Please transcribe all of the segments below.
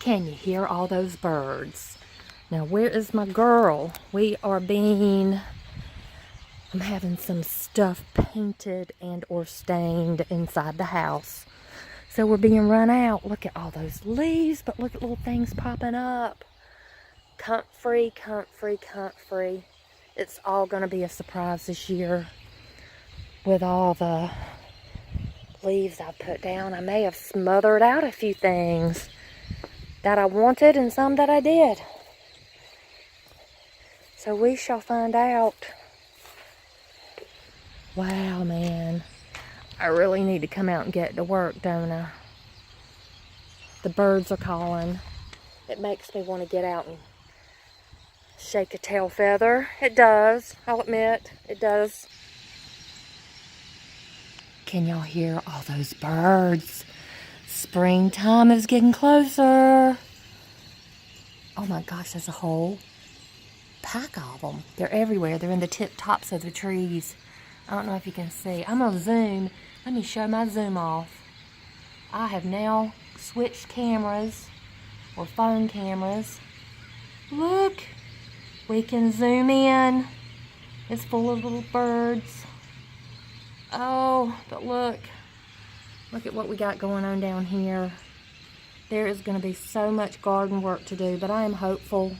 Can you hear all those birds? Now, where is my girl? I'm having some stuff painted and or stained inside the house. So we're being run out. Look at all those leaves, but look at little things popping up. Comfrey, comfrey, comfrey. It's all gonna be a surprise this year with all the leaves I put down. I may have smothered out a few things that I wanted and some that I did. So we shall find out. Wow, man. I really need to come out and get to work, don't I? The birds are calling. It makes me want to get out and shake a tail feather. It does. I'll admit, it does. Can y'all hear all those birds? Springtime is getting closer. Oh my gosh, there's a whole pack of them. They're everywhere. They're in the tip tops of the trees. I don't know if you can see. I'm gonna zoom. Let me show my zoom off. I have now switched cameras or phone cameras. Look, we can zoom in. It's full of little birds. Oh, but look at what we got going on down here. There is going to be so much garden work to do, but I am hopeful.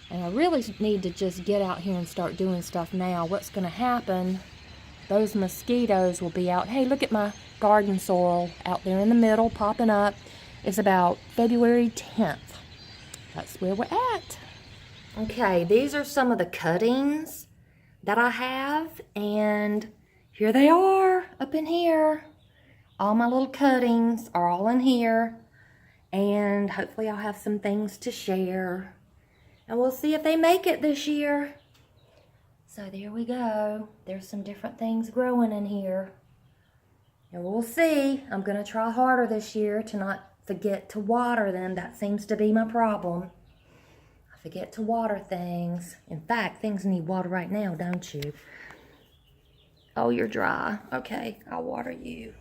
And I really need to just get out here and start doing stuff now. What's going to happen, those mosquitoes will be out. Hey, look at my garden sorrel out there in the middle popping up. It's about February 10th. That's where we're at. Okay, these are some of the cuttings that I have, and here they are up in here. All my little cuttings are all in here, and hopefully I'll have some things to share, and we'll see if they make it this year. So there we go. There's some different things growing in here, and we'll see. I'm gonna try harder this year to not forget to water them. That seems to be my problem. I forget to water things. In fact, things need water right now, don't you? Oh, you're dry. Okay, I'll water you.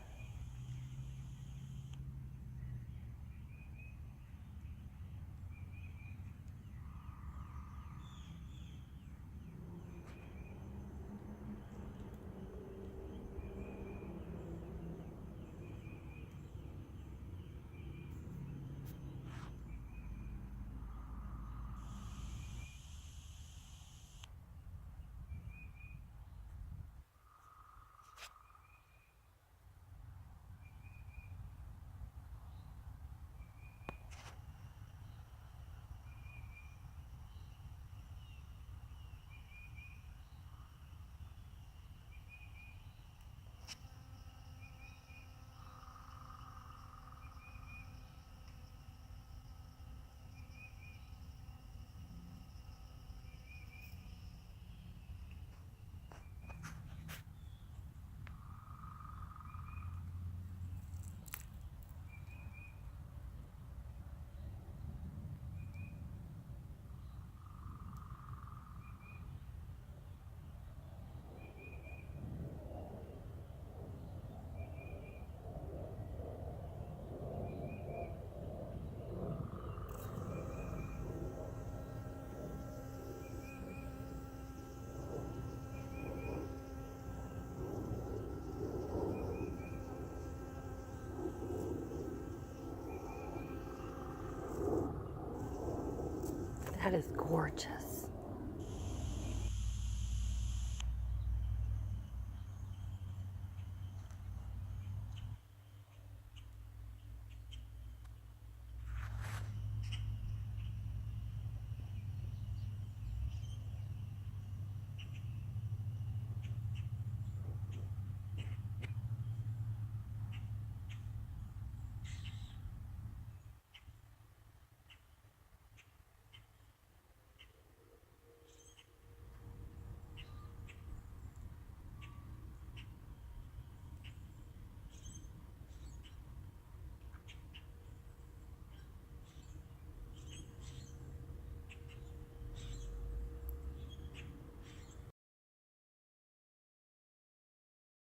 That is gorgeous.